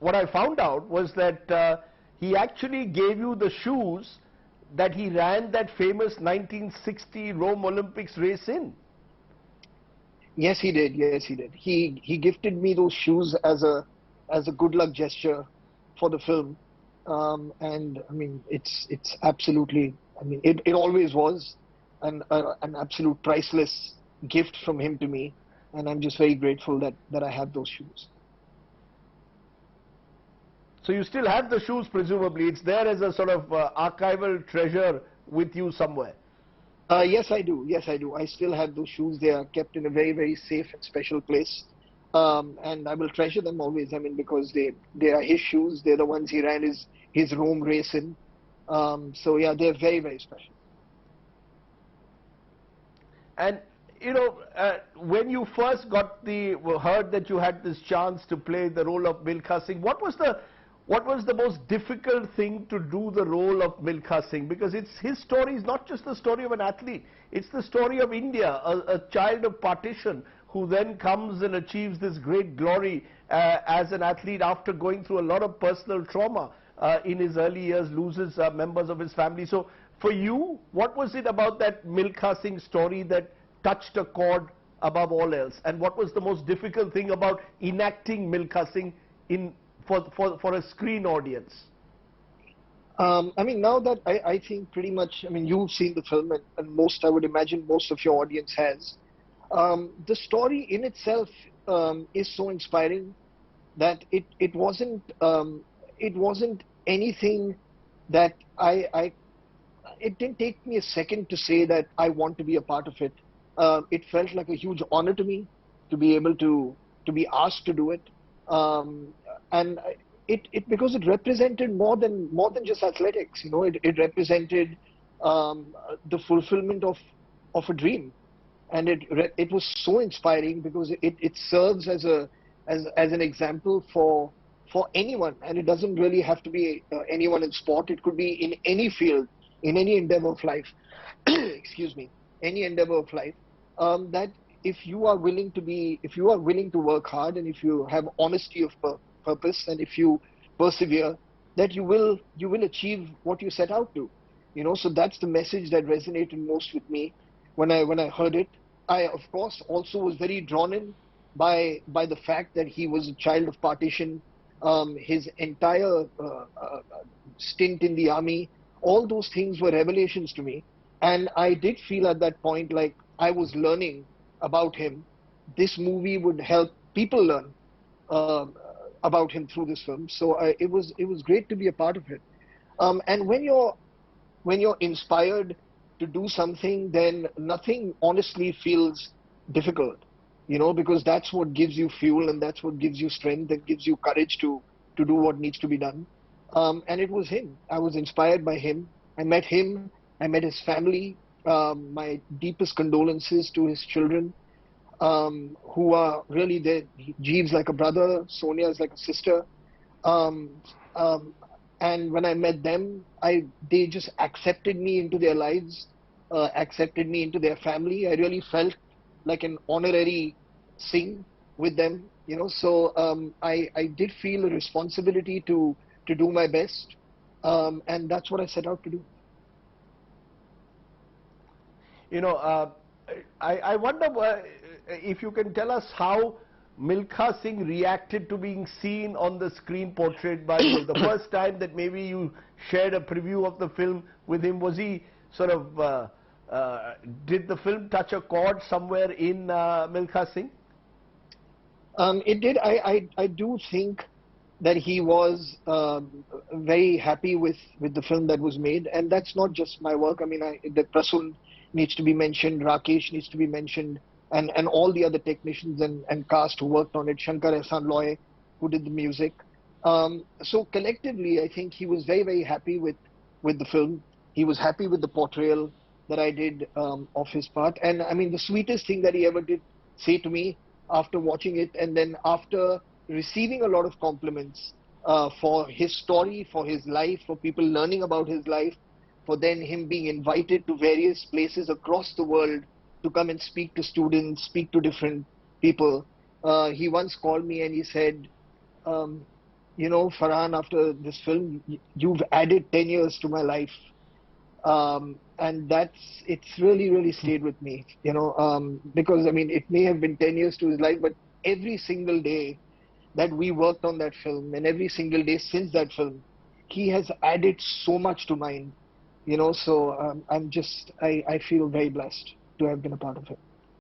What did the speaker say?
what I found out was that he actually gave you the shoes that he ran that famous 1960 Rome Olympics race in. Yes, he did. Yes, he did. He gifted me those shoes as a good luck gesture for the film. And I mean, it's absolutely. I mean, it always was an absolute priceless gift from him to me, and I'm just very grateful that I have those shoes. So you still have the shoes, presumably. It's there as a sort of archival treasure with you somewhere. Yes, I do. Yes, I do. I still have those shoes. They are kept in a very, very safe and special place. And I will treasure them always. I mean, because they are his shoes. They're the ones he ran his Rome race in. So yeah, they're very, very special. And you know, when you first heard that you had this chance to play the role of Milkha Singh, what was the most difficult thing to do the role of Milkha Singh? Because his story is not just the story of an athlete, it's the story of India, a child of partition who then comes and achieves this great glory as an athlete after going through a lot of personal trauma in his early years, loses members of his family. So for you, what was it about that Milkha Singh story that touched a chord above all else? And what was the most difficult thing about enacting Milkha Singh for a screen audience? I mean, now that I think pretty much, I mean, you've seen the film, and I would imagine most of your audience has. The story in itself is so inspiring that it wasn't anything that it didn't take me a second to say that I want to be a part of it. It felt like a huge honor to me to be able to be asked to do it. And because it represented more than just athletics, you know, it represented the fulfillment of a dream, and it was so inspiring because it serves as an example for anyone, and it doesn't really have to be anyone in sport. It could be in any field, in any endeavor of life. Excuse me, any endeavor of life. That if you are willing to work hard, and if you have honesty of purpose, and if you persevere, that you will achieve what you set out to. You know, so that's the message that resonated most with me when I heard it. I, of course, also was very drawn in by the fact that he was a child of partition. His entire stint in the army, all those things were revelations to me, and I did feel at that point like I was learning about him. This movie would help people learn about him through this film. So it was great to be a part of it. And when you're inspired to do something, then nothing honestly feels difficult, you know, because that's what gives you fuel, and that's what gives you strength, and gives you courage to do what needs to be done. And it was him. I was inspired by him. I met him. I met his family. My deepest condolences to his children, who are really there. Jeeves like a brother, Sonia is like a sister. And when I met them, they just accepted me into their lives, accepted me into their family. I really felt like an honorary Singh with them, you know. So I did feel a responsibility to do my best, and that's what I set out to do. You know, I wonder if you can tell us how Milkha Singh reacted to being seen on the screen portrayed by you. The first time that maybe you shared a preview of the film with him, was he sort of, did the film touch a chord somewhere in Milkha Singh? It did. I do think that he was very happy with the film that was made, and that's not just my work. I mean, the Prasun needs to be mentioned, Rakesh needs to be mentioned, and all the other technicians and cast who worked on it, Shankar Ehsan Loy, who did the music. So collectively, I think he was very, very happy with the film. He was happy with the portrayal that I did of his part. And I mean, the sweetest thing that he ever did say to me after watching it, and then after receiving a lot of compliments for his story, for his life, for people learning about his life, for then him being invited to various places across the world to come and speak to students, speak to different people. He once called me and he said, Farhan, after this film, you've added 10 years to my life. And it's really, really stayed with me, because I mean, it may have been 10 years to his life, but every single day that we worked on that film and every single day since that film, he has added so much to mine, so I feel very blessed to have been a part of it.